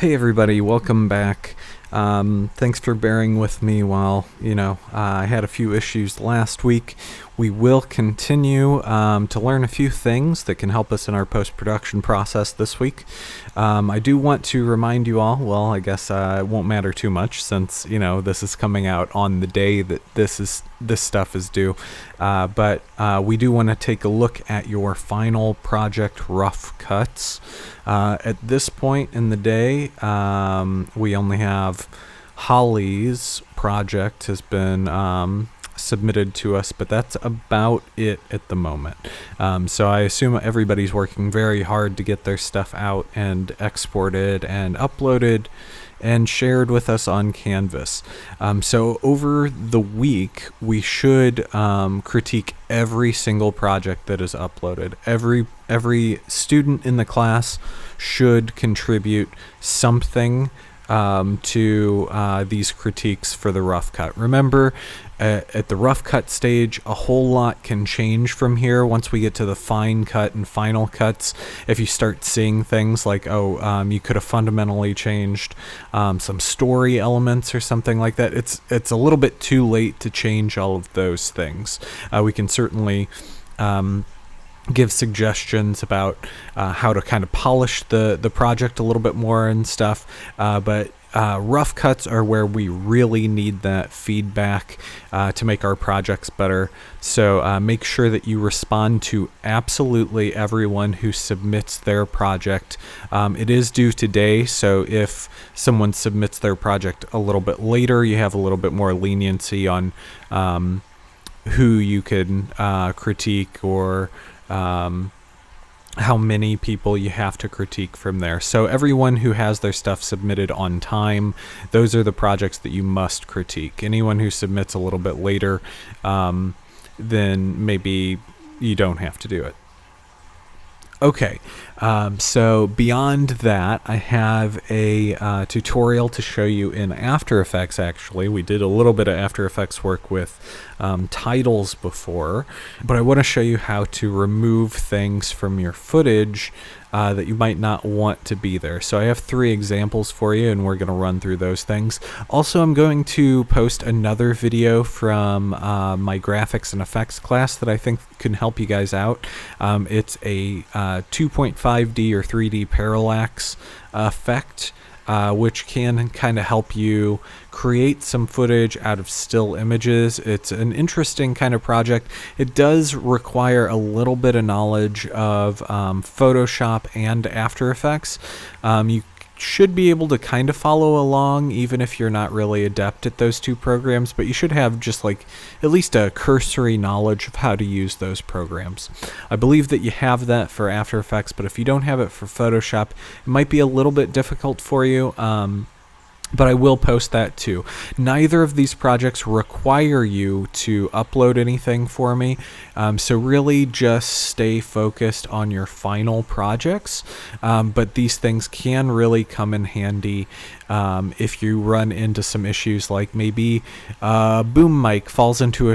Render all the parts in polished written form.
Hey everybody, welcome back. Thanks for bearing with me while, I had a few issues last week. We will continue to learn a few things that can help us in our post-production process this week. I do want to remind you all, well, I guess it won't matter too much since, this is coming out on the day that this stuff is due. But we do want to take a look at your final project rough cuts. At this point in the day, we only have Holly's project has been submitted to us, but that's about it at the moment. So I assume everybody's working very hard to get their stuff out and exported and uploaded and shared with us on Canvas. So over the week, we should critique every single project that is uploaded. Every student in the class should contribute something to these critiques for the rough cut. Remember, at the rough cut stage, a whole lot can change from here. Once we get to the fine cut and final cuts, if you start seeing things like, you could have fundamentally changed some story elements or something like that, it's a little bit too late to change all of those things. We can certainly give suggestions about how to kind of polish the project a little bit more and stuff, but rough cuts are where we really need that feedback to make our projects better. So make sure that you respond to absolutely everyone who submits their project. It is due today, so if someone submits their project a little bit later, you have a little bit more leniency on who you can critique or how many people you have to critique from there. So everyone who has their stuff submitted on time, those are the projects that you must critique. Anyone who submits a little bit later, then maybe you don't have to do it. Okay, so beyond that, I have a tutorial to show you in After Effects. Actually, we did a little bit of After Effects work with titles before, but I want to show you how to remove things from your footage that you might not want to be there. So I have 3 examples for you, and we're going to run through those things. Also, I'm going to post another video from my graphics and effects class that I think can help you guys out. It's a 2.5D or 3D parallax effect, which can kind of help you create some footage out of still images. It's an interesting kind of project. It does require a little bit of knowledge of Photoshop and After Effects. You should be able to kind of follow along even if you're not really adept at those 2 programs, but you should have just like at least a cursory knowledge of how to use those programs. I believe that you have that for After Effects, but if you don't have it for Photoshop, it might be a little bit difficult for you. But I will post that too. Neither of these projects require you to upload anything for me, so really just stay focused on your final projects. But these things can really come in handy if you run into some issues like maybe a boom mic falls into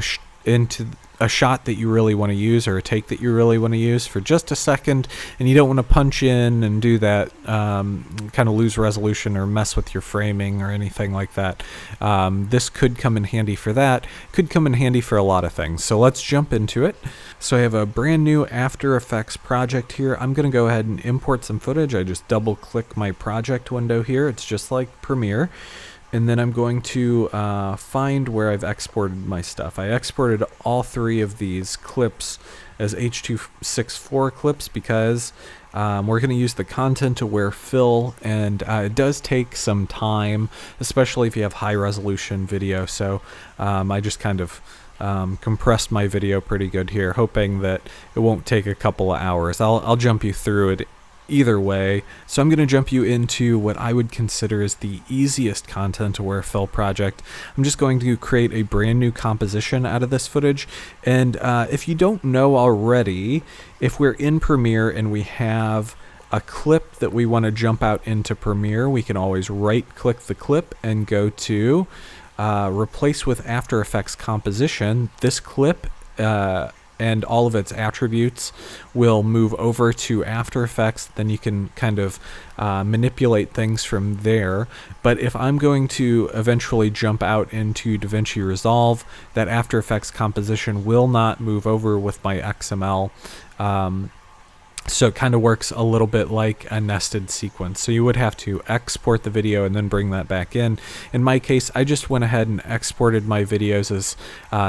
a shot that you really want to use, or a take that you really want to use for just a second, and you don't want to punch in and do that, kind of lose resolution or mess with your framing or anything like that. This could come in handy for that. Could come in handy for a lot of things. So let's jump into it. So I have a brand new After Effects project here. I'm going to go ahead and import some footage. I just double click my project window here. It's just like Premiere. And then I'm going to find where I've exported my stuff. I exported all 3 of these clips as H.264 clips because we're going to use the content-aware fill, and it does take some time, especially if you have high-resolution video. So I just kind of compressed my video pretty good here, hoping that it won't take a couple of hours. I'll jump you through it either way. So I'm going to jump you into what I would consider as the easiest content-aware fill project. I'm just going to create a brand new composition out of this footage. And if you don't know already, if we're in Premiere and we have a clip that we want to jump out into Premiere, we can always right-click the clip and go to replace with After Effects composition. This clip and all of its attributes will move over to After Effects. Then you can kind of manipulate things from there. But if I'm going to eventually jump out into DaVinci Resolve, that After Effects composition will not move over with my XML. So it kind of works a little bit like a nested sequence. So you would have to export the video and then bring that back in. In my case, I just went ahead and exported my videos as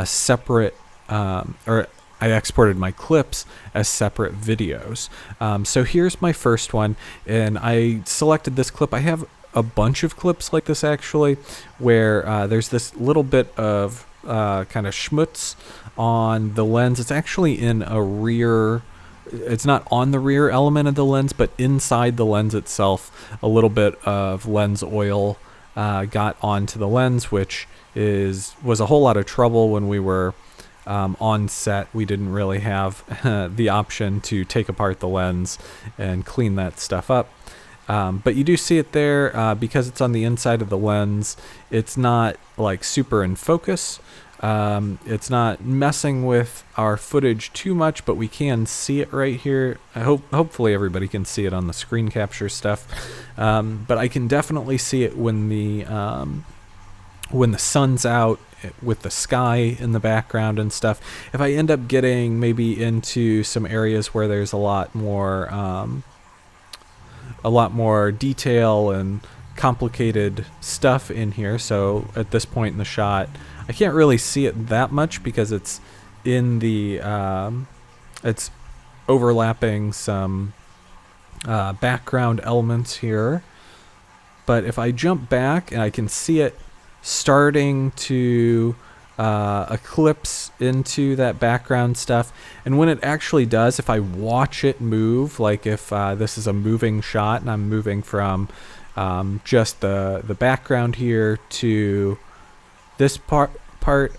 separate, or I exported my clips as separate videos. So here's my first one, and I selected this clip. I have a bunch of clips like this actually, where there's this little bit of kind of schmutz on the lens. It's actually in a rear. It's not on the rear element of the lens, but inside the lens itself, a little bit of lens oil got onto the lens, which was a whole lot of trouble when we were on set. We didn't really have the option to take apart the lens and clean that stuff up. But you do see it there because it's on the inside of the lens. It's not like super in focus. It's not messing with our footage too much, but we can see it right here. Hopefully everybody can see it on the screen capture stuff. But I can definitely see it when the sun's out with the sky in the background and stuff. If I end up getting maybe into some areas where there's a lot more detail and complicated stuff in here. So at this point in the shot, I can't really see it that much because it's in the it's overlapping some background elements here. But if I jump back, and I can see it starting to eclipse into that background stuff. And when it actually does, if I watch it move, like if this is a moving shot and I'm moving from just the background here to this part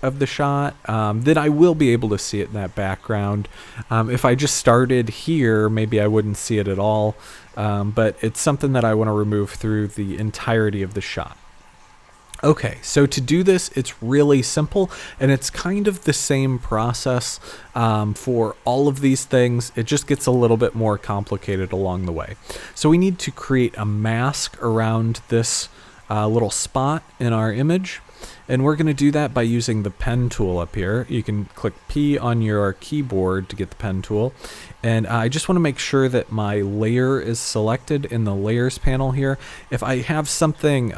of the shot, then I will be able to see it in that background. If I just started here, maybe I wouldn't see it at all, but it's something that I want to remove through the entirety of the shot. Okay, so to do this, it's really simple, and it's kind of the same process for all of these things. It just gets a little bit more complicated along the way. So we need to create a mask around this little spot in our image, and we're going to do that by using the pen tool up here. You can click P on your keyboard to get the pen tool, and I just want to make sure that my layer is selected in the layers panel here. If I have something,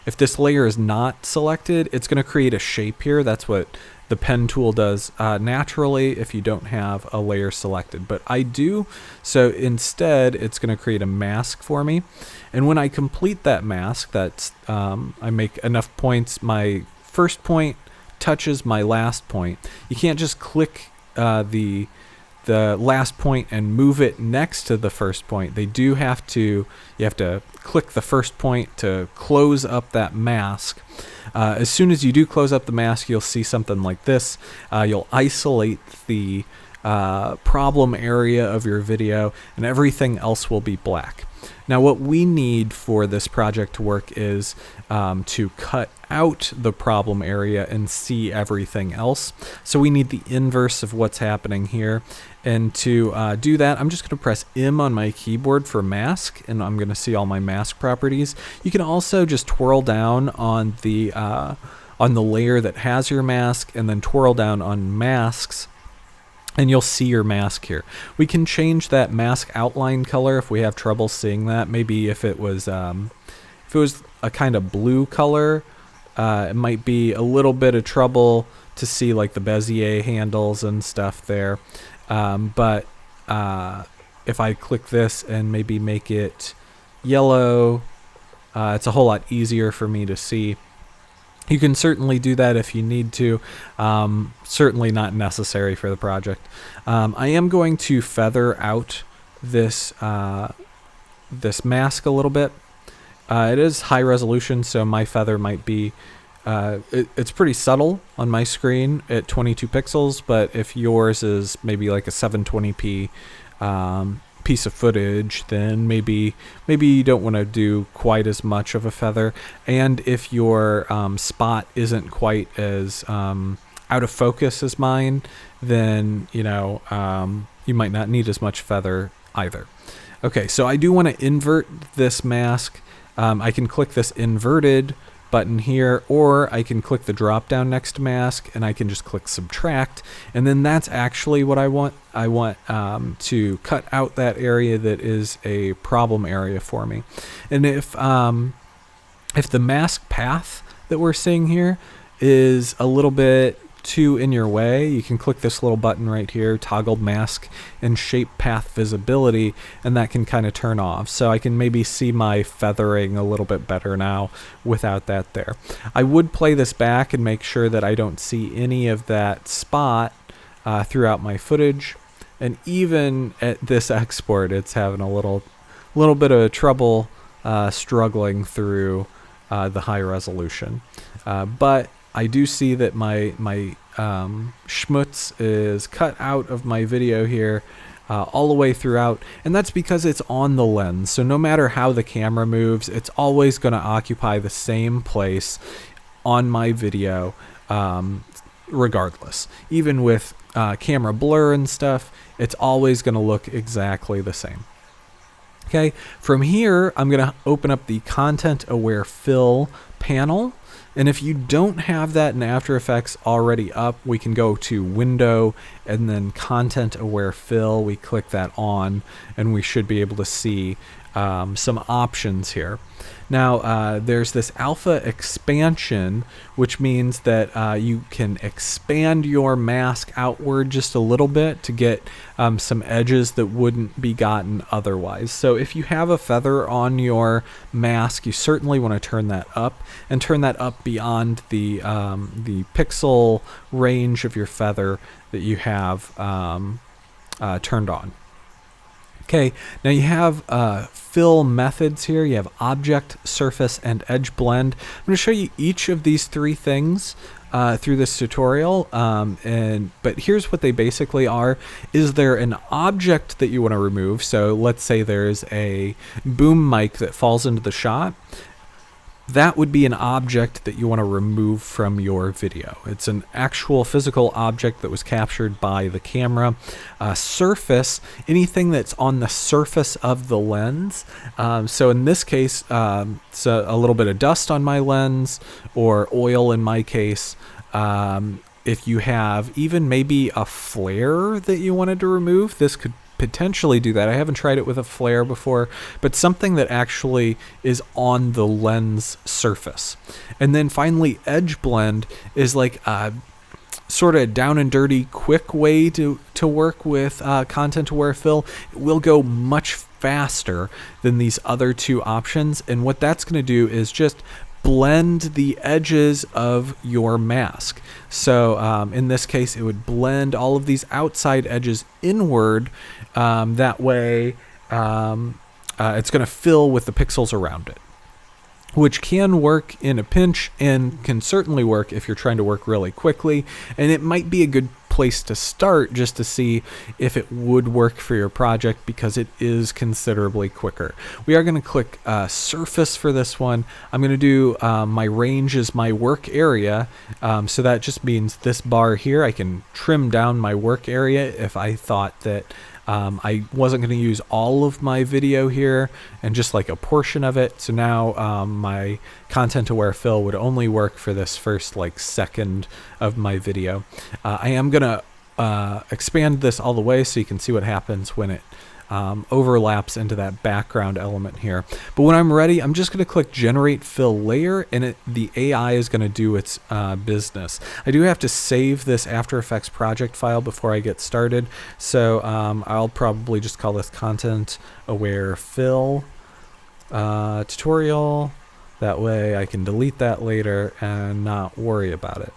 if this layer is not selected, it's going to create a shape here. That's what the pen tool does naturally if you don't have a layer selected, but I do. So instead, it's going to create a mask for me. And when I complete that mask, that's I make enough points. My first point touches my last point. You can't just click the last point and move it next to the first point. You have to click the first point to close up that mask. As soon as you do close up the mask, you'll see something like this. You'll isolate the problem area of your video, and everything else will be black. Now what we need for this project to work is to cut out the problem area and see everything else. So we need the inverse of what's happening here. And to do that, I'm just going to press M on my keyboard for mask, and I'm going to see all my mask properties. You can also just twirl down on the layer that has your mask, and then twirl down on masks, and you'll see your mask here. We can change that mask outline color if we have trouble seeing that. Maybe if it was a kind of blue color, it might be a little bit of trouble to see like the Bezier handles and stuff there. But if I click this and maybe make it yellow, it's a whole lot easier for me to see. You can certainly do that if you need to. Certainly not necessary for the project. I am going to feather out this this mask a little bit. It is high resolution, so my feather might be it's pretty subtle on my screen at 22 pixels, but if yours is maybe like a 720p piece of footage, then maybe you don't want to do quite as much of a feather. And if your spot isn't quite as out of focus as mine, then, you know, you might not need as much feather either. Okay, so I do want to invert this mask. I can click this inverted button here, or I can click the drop down next to mask and I can just click subtract, and then that's actually what I want. I want to cut out that area that is a problem area for me. And if the mask path that we're seeing here is a little bit too in your way, you can click this little button right here, toggle mask and shape path visibility, and that can kind of turn off. So I can maybe see my feathering a little bit better now without that there. I would play this back and make sure that I don't see any of that spot throughout my footage. And even at this export, it's having a little bit of trouble struggling through the high resolution. But I do see that my schmutz is cut out of my video here all the way throughout, and that's because it's on the lens. So no matter how the camera moves, it's always going to occupy the same place on my video, regardless. Even with camera blur and stuff, it's always going to look exactly the same. Okay, from here, I'm going to open up the Content Aware Fill panel. And if you don't have that in After Effects already up, we can go to Window and then Content Aware Fill. We click that on, and we should be able to see some options here. Now, there's this alpha expansion, which means that you can expand your mask outward just a little bit to get some edges that wouldn't be gotten otherwise. So if you have a feather on your mask, you certainly want to turn that up, and turn that up beyond the pixel range of your feather that you have turned on. Okay, now you have fill methods here. You have object, surface, and edge blend. I'm going to show you each of these three things through this tutorial, but here's what they basically are. Is there an object that you want to remove? So let's say there's a boom mic that falls into the shot. That would be an object that you want to remove from your video. It's an actual physical object that was captured by the camera. Surface, anything that's on the surface of the lens. So in this case, it's a little bit of dust on my lens, or oil in my case. If you have even maybe a flare that you wanted to remove, this could potentially do that. I haven't tried it with a flare before, but something that actually is on the lens surface. And then finally, edge blend is like a sort of down and dirty quick way to work with Content Aware Fill. It will go much faster than these other two options, and what that's going to do is just blend the edges of your mask. So in this case, it would blend all of these outside edges inward. That way, it's going to fill with the pixels around it, which can work in a pinch and can certainly work if you're trying to work really quickly. And it might be a good place to start just to see if it would work for your project, because it is considerably quicker. We are going to click surface for this one. I'm going to do my range is my work area. So that just means this bar here, I can trim down my work area if I thought that I wasn't going to use all of my video here and just like a portion of it. So now my Content Aware Fill would only work for this first like second of my video. I am going to expand this all the way so you can see what happens when it overlaps into that background element here. But when I'm ready, I'm just going to click Generate Fill Layer, and the AI is going to do its business. I do have to save this After Effects project file before I get started, so I'll probably just call this Content Aware Fill tutorial. That way I can delete that later and not worry about it.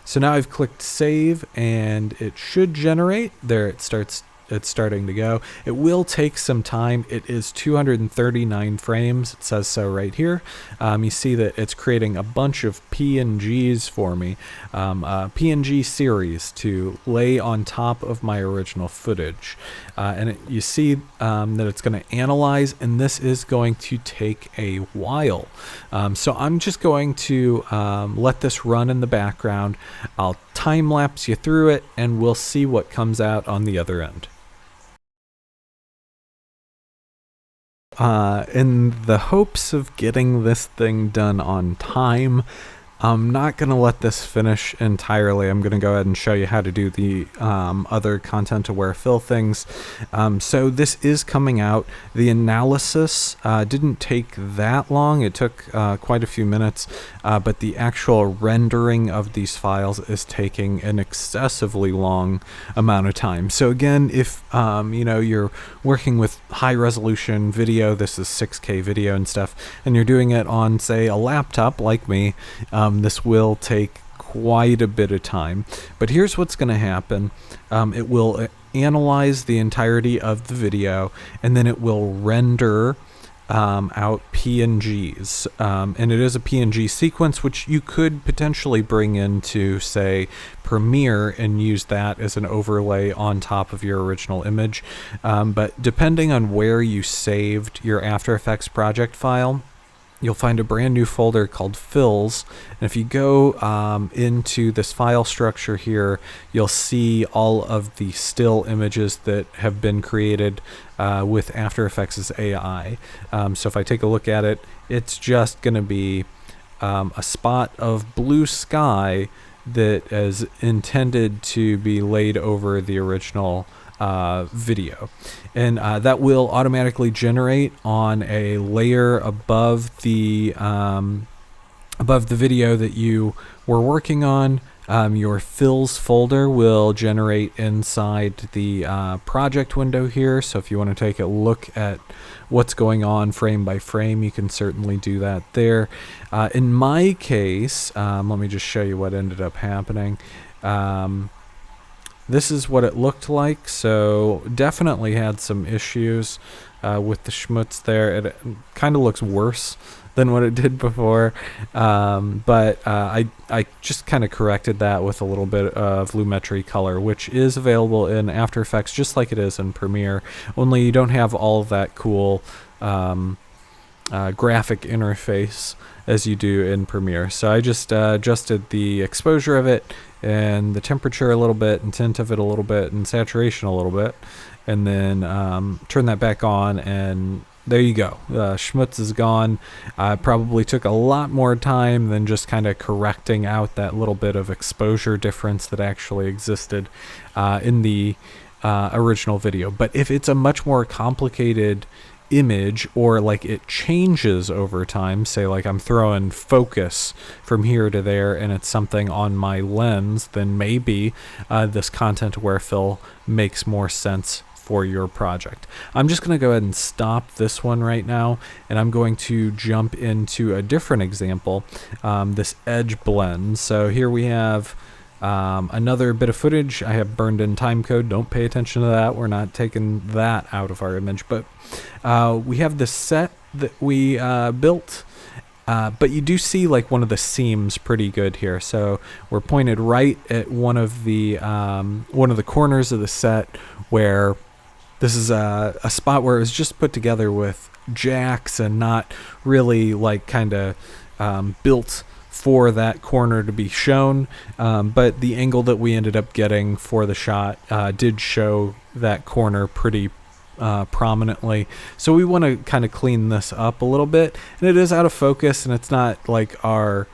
So now I've clicked save, and it should generate. There it starts it's starting to go. It will take some time. It is 239 frames. It says so right here. You see that it's creating a bunch of PNGs for me, a PNG series to lay on top of my original footage. You see that it's going to analyze, and this is going to take a while. So I'm just going to let this run in the background. I'll time lapse you through it, and we'll see what comes out on the other end. In the hopes of getting this thing done on time, I'm not going to let this finish entirely. I'm going to go ahead and show you how to do the other content-aware fill things. So this is coming out. The analysis didn't take that long. It took quite a few minutes, but the actual rendering of these files is taking an excessively long amount of time. So again, if you're working with high-resolution video, this is 6K video and stuff, and you're doing it on, say, a laptop like me, this will take quite a bit of time. But here's what's going to happen. It will analyze the entirety of the video, and then it will render out PNGs. And it is a PNG sequence, which you could potentially bring into, say, Premiere and use that as an overlay on top of your original image. But depending on where you saved your After Effects project file, you'll find a brand new folder called fills, and if you go into this file structure here, you'll see all of the still images that have been created with After Effects' AI. So if I take a look at it, it's just going to be a spot of blue sky that is intended to be laid over the original video, and that will automatically generate on a layer above the video that you were working on. Your fills folder will generate inside the project window here, so if you want to take a look at what's going on frame by frame, you can certainly do that there. In my case, let me just show you what ended up happening. This is what it looked like, so definitely had some issues with the schmutz there. It kind of looks worse than what it did before, but I just kind of corrected that with a little bit of Lumetri color, which is available in After Effects just like it is in Premiere, only you don't have all of that cool graphic interface as you do in Premiere. So I just adjusted the exposure of it and the temperature a little bit and tint of it a little bit and saturation a little bit, and then turn that back on, and there you go. Schmutz is gone. Probably took a lot more time than just kind of correcting out that little bit of exposure difference that actually existed in the original video. But if it's a much more complicated image, or like it changes over time, say like I'm throwing focus from here to there and it's something on my lens, then maybe this content aware fill makes more sense for your project. I'm just going to go ahead and stop this one right now, and I'm going to jump into a different example, this edge blend. So here we have another bit of footage. I have burned in timecode. Don't pay attention to that. We're not taking that out of our image, but we have this set that we built, but you do see like one of the seams pretty good here. So we're pointed right at one of the corners of the set, where this is a spot where it was just put together with jacks and not really like kind of built for that corner to be shown, but the angle that we ended up getting for the shot did show that corner pretty prominently. So we want to kind of clean this up a little bit, and it is out of focus, and it's not like our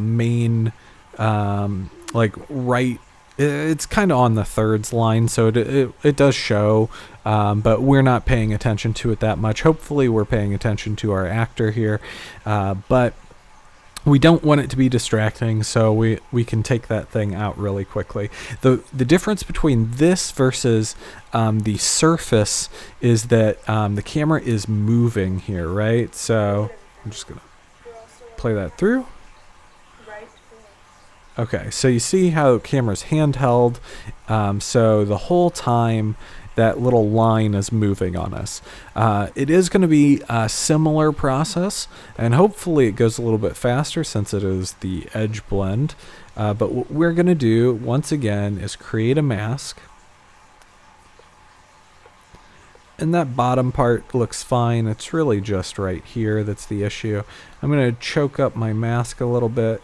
main like right. It's kind of on the thirds line, so it does show, but we're not paying attention to it that much. Hopefully we're paying attention to our actor here, but we don't want it to be distracting, so we can take that thing out really quickly. The difference between this versus the surface is that the camera is moving here, right? So I'm just going to play that through. Okay, so you see how the camera's handheld, so the whole time that little line is moving on us. It is going to be a similar process, and hopefully it goes a little bit faster since it is the edge blend. But what we're going to do, once again, is create a mask. And that bottom part looks fine. It's really just right here that's the issue. I'm going to choke up my mask a little bit.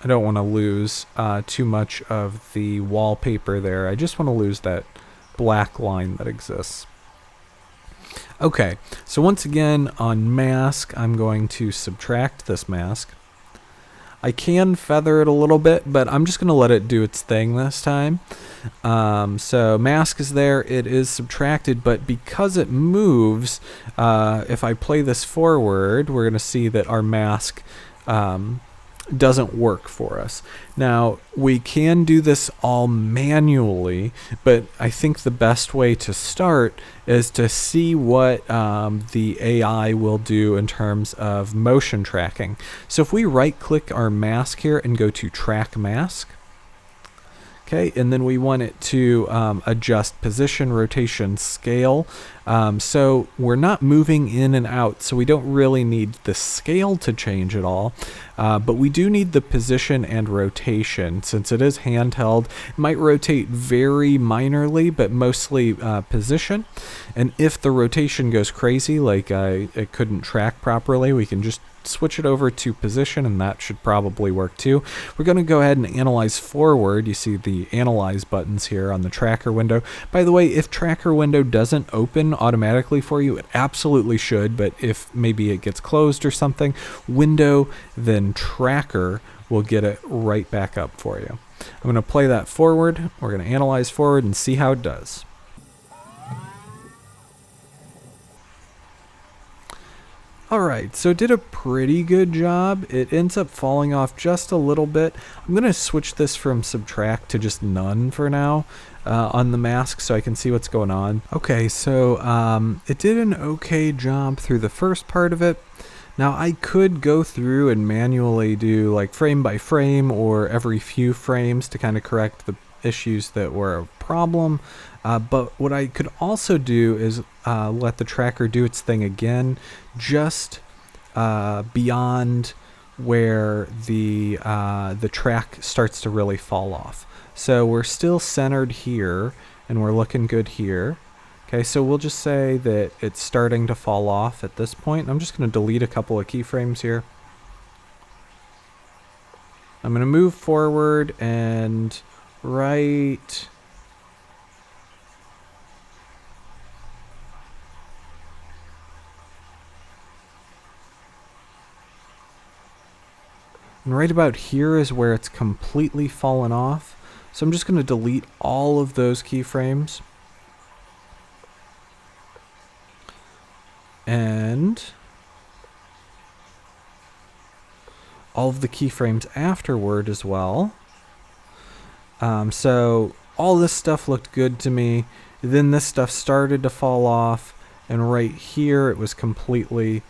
I don't want to lose too much of the wallpaper there. I just want to lose that black line that exists. Okay, so once again on mask, I'm going to subtract this mask. I can feather it a little bit, but I'm just going to let it do its thing this time. So mask is there, it is subtracted, but because it moves, if I play this forward, we're going to see that our mask doesn't work for us. Now, we can do this all manually, but I think the best way to start is to see what the AI will do in terms of motion tracking. So if we right click our mask here and go to track mask, okay, and then we want it to adjust position, rotation, scale. So we're not moving in and out, so we don't really need the scale to change at all. But we do need the position and rotation. Since it is handheld, it might rotate very minorly, but mostly position. And if the rotation goes crazy, like it couldn't track properly, we can just switch it over to position, and that should probably work too. We're going to go ahead and analyze forward. You see the analyze buttons here on the tracker window. By the way, if tracker window doesn't open automatically for you, it absolutely should, but if maybe it gets closed or something, window then tracker will get it right back up for you. I'm going to play that forward. We're going to analyze forward and see how it does. Alright, so it did a pretty good job. It ends up falling off just a little bit. I'm going to switch this from subtract to just none for now on the mask so I can see what's going on. Okay, so it did an okay job through the first part of it. Now I could go through and manually do like frame by frame or every few frames to kind of correct the issues that were a problem. But what I could also do is let the tracker do its thing again, just beyond where the track starts to really fall off. So we're still centered here, and we're looking good here. Okay, so we'll just say that it's starting to fall off at this point. I'm just going to delete a couple of keyframes here. I'm going to move forward and right. And right about here is where it's completely fallen off. So I'm just going to delete all of those keyframes. And all of the keyframes afterward as well. So all this stuff looked good to me. Then this stuff started to fall off. And right here it was completely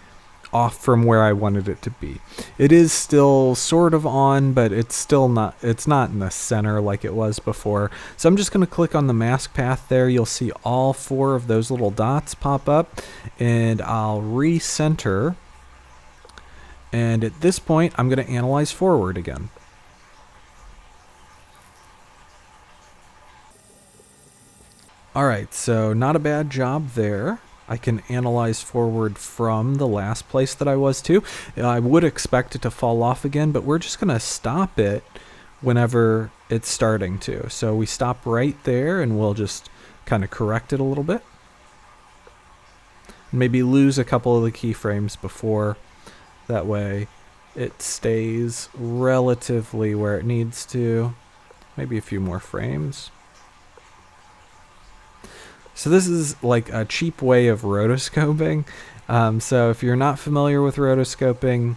off from where I wanted it to be. It is still sort of on, but it's not in the center like it was before. So I'm just going to click on the mask path there. You'll see all four of those little dots pop up, and I'll recenter. And at this point, I'm going to analyze forward again. Alright, so not a bad job there. I can analyze forward from the last place that I was to. I would expect it to fall off again, but we're just going to stop it whenever it's starting to. So we stop right there, and we'll just kind of correct it a little bit. Maybe lose a couple of the keyframes before. That way it stays relatively where it needs to. Maybe a few more frames. So this is like a cheap way of rotoscoping. So if you're not familiar with rotoscoping,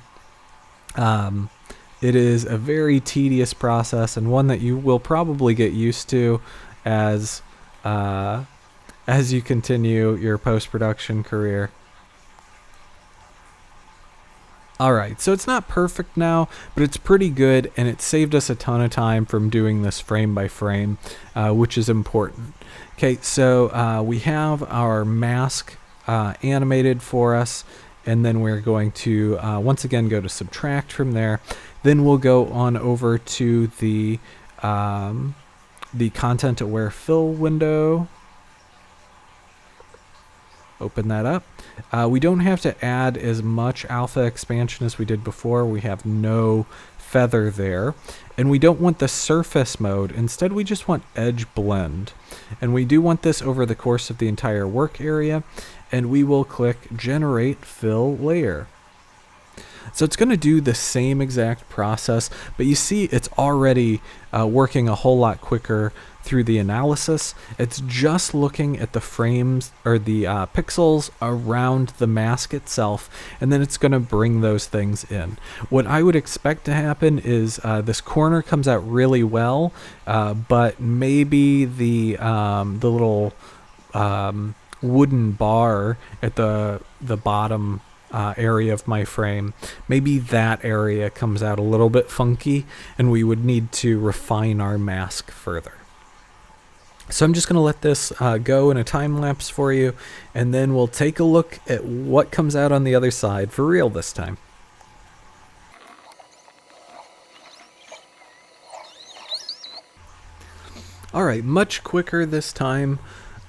it is a very tedious process, and one that you will probably get used to as you continue your post-production career. Alright, so it's not perfect now, but it's pretty good, and it saved us a ton of time from doing this frame by frame, which is important. Okay, so we have our mask animated for us, and then we're going to once again go to subtract from there. Then we'll go on over to the content aware fill window. Open that up. We don't have to add as much alpha expansion as we did before. We have no feather there. And we don't want the surface mode. Instead, we just want edge blend. And we do want this over the course of the entire work area. And we will click generate fill layer. So it's going to do the same exact process, but you see it's already working a whole lot quicker through the analysis. It's just looking at the frames or the pixels around the mask itself, and then it's going to bring those things in. What I would expect to happen is this corner comes out really well, but maybe the little wooden bar at the bottom area of my frame, maybe that area comes out a little bit funky, and we would need to refine our mask further. So I'm just going to let this go in a time lapse for you, and then we'll take a look at what comes out on the other side for real this time. Alright, much quicker this time.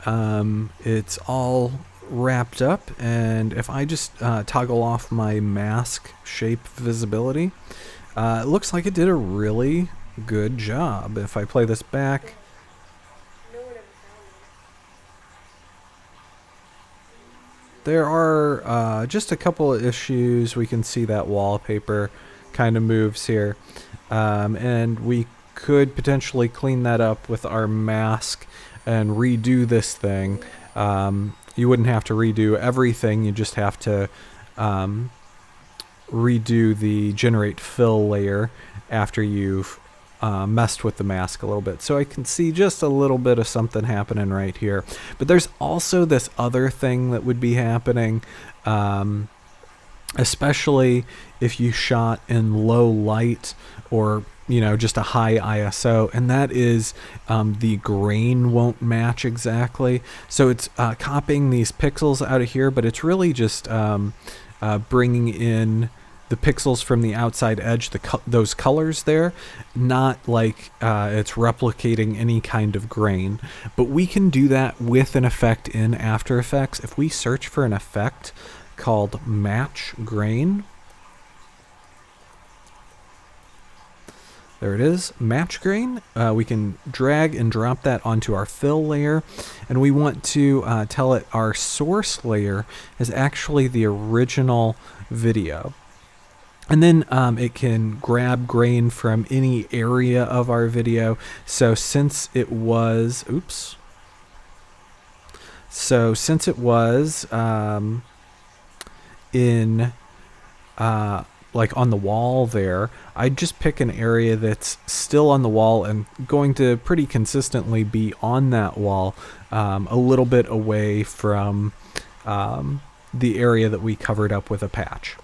It's all wrapped up, and if I just toggle off my mask shape visibility, it looks like it did a really good job. If I play this back, there are just a couple of issues. We can see that wallpaper kind of moves here, and we could potentially clean that up with our mask and redo this thing. You wouldn't have to redo everything, you just have to redo the generate fill layer after you've messed with the mask a little bit. So I can see just a little bit of something happening right here. But there's also this other thing that would be happening, especially if you shot in low light or just a high ISO, and that is the grain won't match exactly. So it's copying these pixels out of here, but it's really just bringing in the pixels from the outside edge, those colors there, not like it's replicating any kind of grain. But we can do that with an effect in After Effects. If we search for an effect called Match Grain, there it is, Match Grain. We can drag and drop that onto our fill layer, and we want to tell it our source layer is actually the original video. And then it can grab grain from any area of our video. So since it was, in like on the wall there, I'd just pick an area that's still on the wall and going to pretty consistently be on that wall, a little bit away from the area that we covered up with a patch.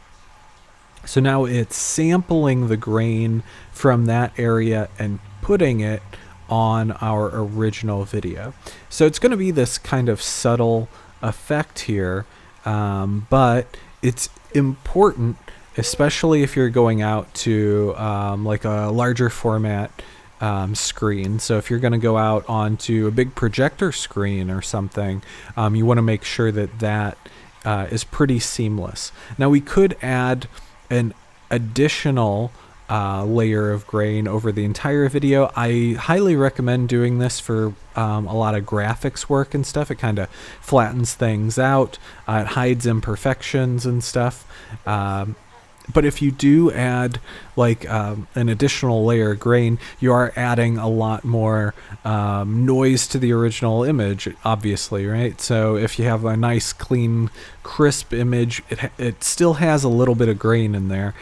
So now it's sampling the grain from that area and putting it on our original video. So it's going to be this kind of subtle effect here, but it's important, especially if you're going out to like a larger format screen. So if you're going to go out onto a big projector screen or something, you want to make sure that that is pretty seamless. Now we could add an additional layer of grain over the entire video. I highly recommend doing this for a lot of graphics work and stuff. It kind of flattens things out, it hides imperfections and stuff. But if you do add like an additional layer of grain, you are adding a lot more noise to the original image, obviously, right? So if you have a nice, clean, crisp image, it still has a little bit of grain in there.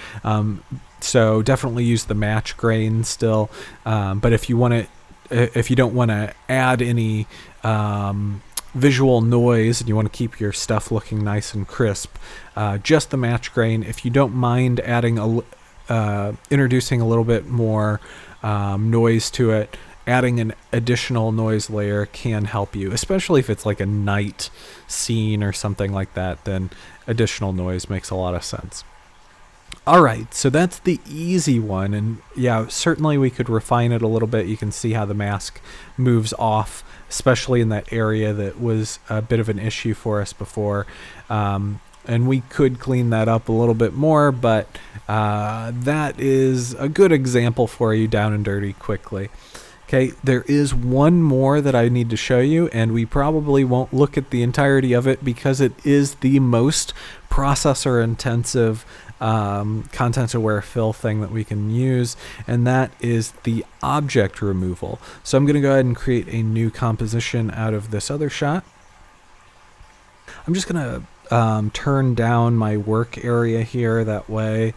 So definitely use the match grain still. But if you want to, if you don't want to add any visual noise and you want to keep your stuff looking nice and crisp, just the match grain. If you don't mind adding introducing a little bit more noise to it, adding an additional noise layer can help you, especially if it's like a night scene or something like that. Then additional noise makes a lot of sense. All right, so that's the easy one, and yeah, certainly we could refine it a little bit. You can see how the mask moves off, especially in that area that was a bit of an issue for us before. And we could clean that up a little bit more, but that is a good example for you down and dirty quickly. Okay, there is one more that I need to show you, and we probably won't look at the entirety of it because it is the most processor intensive content aware fill thing that we can use, and that is the object removal. So I'm going to go ahead and create a new composition out of this other shot. I'm just going to turn down my work area here, that way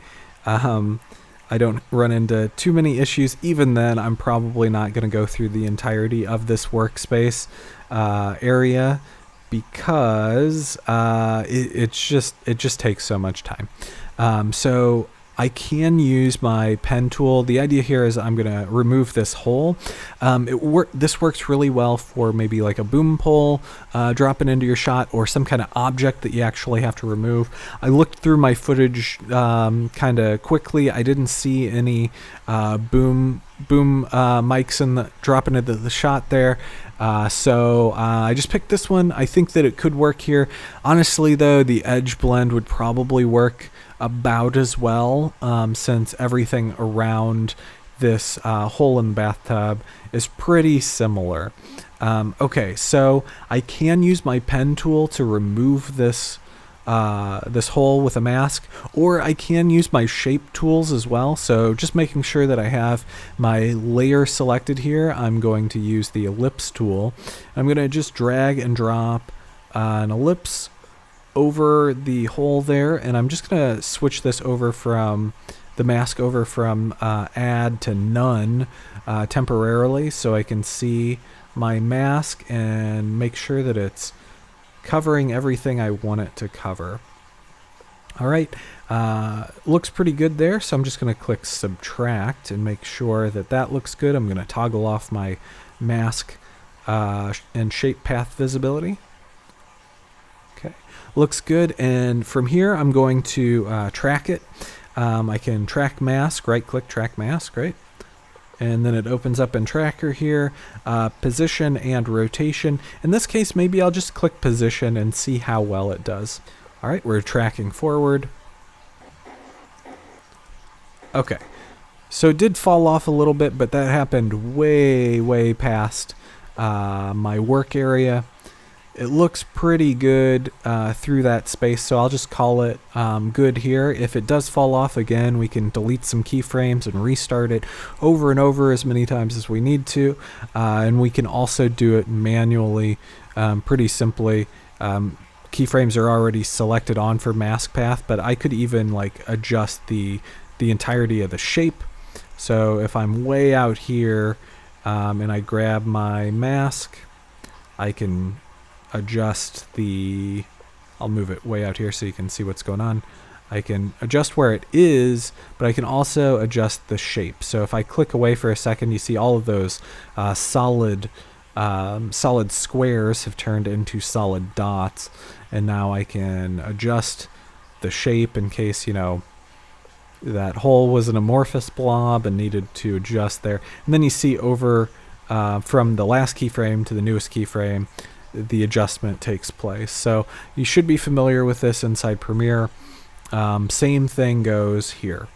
I don't run into too many issues. Even then, I'm probably not going to go through the entirety of this workspace area because it just takes so much time. So I can use my pen tool. The idea here is I'm going to remove this hole. This works really well for maybe like a boom pole dropping into your shot, or some kind of object that you actually have to remove. I looked through my footage kind of quickly. I didn't see any boom mics dropping into the shot there. So I just picked this one. I think that it could work here. Honestly, though, the edge blend would probably work about as well, since everything around this hole in the bathtub is pretty similar. Okay, so I can use my pen tool to remove this hole with a mask, or I can use my shape tools as well. So just making sure that I have my layer selected here, I'm going to use the ellipse tool. I'm going to just drag and drop an ellipse over the hole there, and I'm just going to switch this over from the mask over from add to none temporarily, so I can see my mask and make sure that it's covering everything I want it to cover. All right, looks pretty good there, so I'm just going to click subtract and make sure that that looks good. I'm going to toggle off my mask and shape path visibility. Okay, looks good, and from here I'm going to track it. I can track mask, right click track mask, right? And then it opens up in tracker here, position and rotation. In this case, maybe I'll just click position and see how well it does. All right, we're tracking forward. Okay, so it did fall off a little bit, but that happened way past my work area. It looks pretty good through that space, so I'll just call it good here. If it does fall off again, we can delete some keyframes and restart it over and over as many times as we need to. And we can also do it manually pretty simply. Keyframes are already selected on for mask path, but I could even like adjust the entirety of the shape. So if I'm way out here and I grab my mask, I can adjust I'll move it way out here so you can see what's going on. I can adjust where it is, but I can also adjust the shape. So if I click away for a second, you see all of those solid squares have turned into solid dots, and now I can adjust the shape in case, you know, that hole was an amorphous blob and needed to adjust there. And then you see over from the last keyframe to the newest keyframe, the adjustment takes place. So you should be familiar with this inside Premiere. Same thing goes here.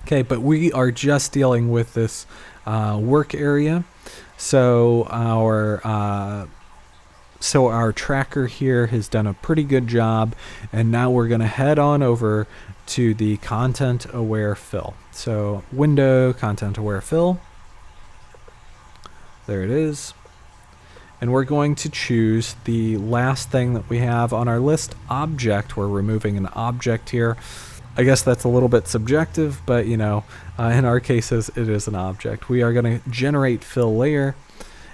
Okay, but we are just dealing with this work area. So our tracker here has done a pretty good job, and now we're going to head on over to the content aware fill. So window, content aware fill. There it is. And we're going to choose the last thing that we have on our list, object. We're removing an object here. I guess that's a little bit subjective, but you know, in our cases, it is an object. We are going to generate fill layer,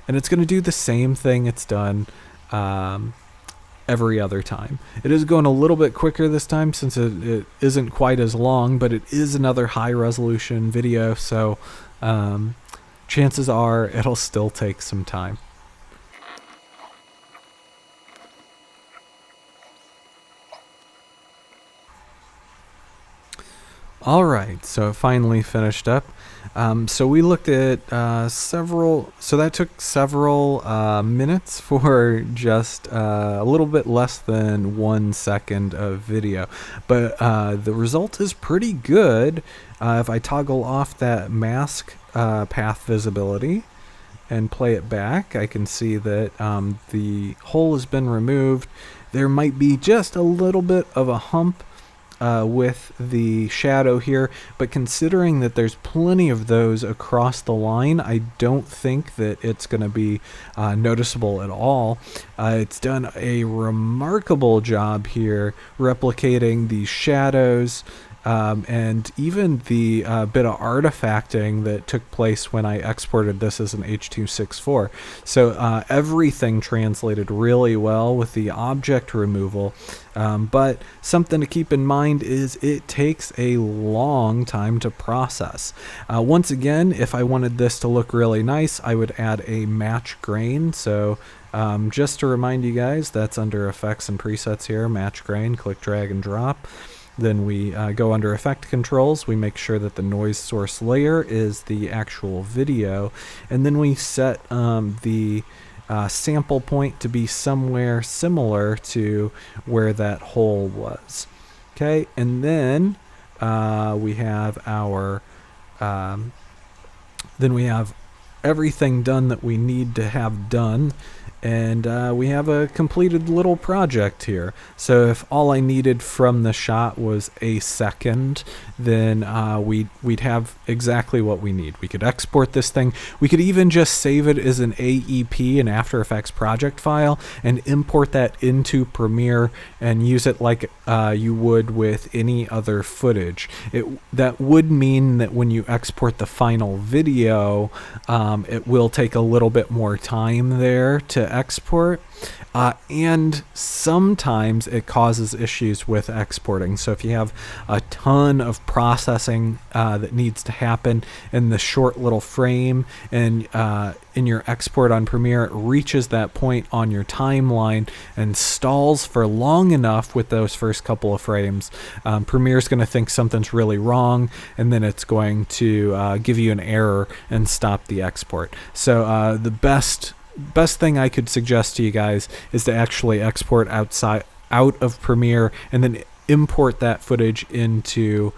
and it's going to do the same thing it's done every other time. It is going a little bit quicker this time since it isn't quite as long, but it is another high resolution video, so chances are it'll still take some time. All right, so it finally finished up. So we looked at several, so that took several minutes for just a little bit less than 1 second of video. But the result is pretty good. If I toggle off that mask path visibility and play it back, I can see that the hole has been removed. There might be just a little bit of a hump with the shadow here, but considering that there's plenty of those across the line, I don't think that it's going to be noticeable at all. It's done a remarkable job here replicating the shadows and even the bit of artifacting that took place when I exported this as an H.264. So everything translated really well with the object removal. But something to keep in mind is it takes a long time to process. Once again, if I wanted this to look really nice, I would add a match grain. So just to remind you guys, that's under effects and presets here, match grain, click, drag, and drop. Then we go under effect controls. We make sure that the noise source layer is the actual video. And then we set the sample point to be somewhere similar to where that hole was. Okay, and then we have our everything done that we need to have done, and we have a completed little project here. So if all I needed from the shot was a second, then we'd have exactly what we need. We could export this thing. We could even just save it as an AEP, an After Effects project file, and import that into Premiere and use it like you would with any other footage. That would mean that when you export the final video, it will take a little bit more time there to export, and sometimes it causes issues with exporting. So if you have a ton of processing that needs to happen in the short little frame, and in your export on Premiere it reaches that point on your timeline and stalls for long enough with those first couple of frames, Premiere's going to think something's really wrong, and then it's going to give you an error and stop the export. So the best thing I could suggest to you guys is to actually export out of Premiere and then import that footage into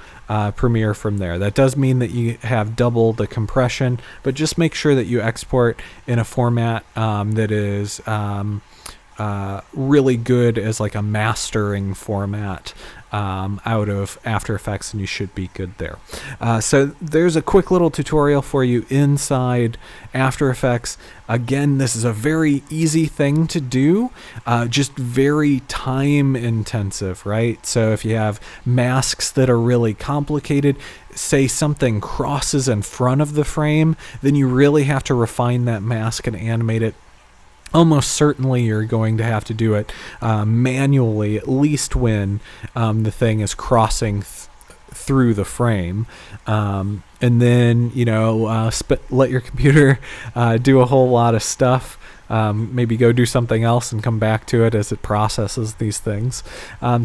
Premiere from there. That does mean that you have double the compression, but just make sure that you export in a format that is really good as like a mastering format out of After Effects, and you should be good there. So there's a quick little tutorial for you inside After Effects. Again, this is a very easy thing to do, just very time intensive, right? So if you have masks that are really complicated, say something crosses in front of the frame, then you really have to refine that mask and animate it. Almost certainly you're going to have to do it manually, at least when the thing is crossing through the frame. And then, let your computer do a whole lot of stuff. Maybe go do something else and come back to it as it processes these things.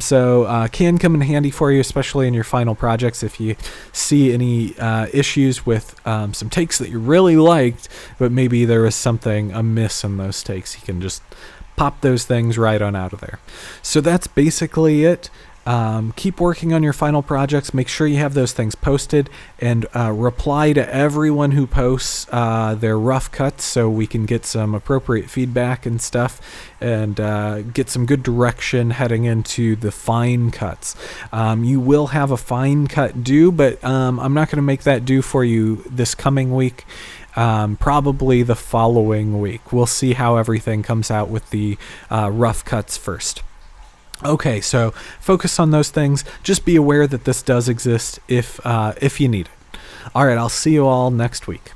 So can come in handy for you, especially in your final projects. If you see any issues with some takes that you really liked, but maybe there was something amiss in those takes, you can just pop those things right on out of there. So that's basically it. Keep working on your final projects. Make sure you have those things posted, and reply to everyone who posts their rough cuts so we can get some appropriate feedback and stuff, and get some good direction heading into the fine cuts. You will have a fine cut due, but I'm not going to make that due for you this coming week. Probably the following week. We'll see how everything comes out with the rough cuts first. Okay, so focus on those things. Just be aware that this does exist if you need it. All right, I'll see you all next week.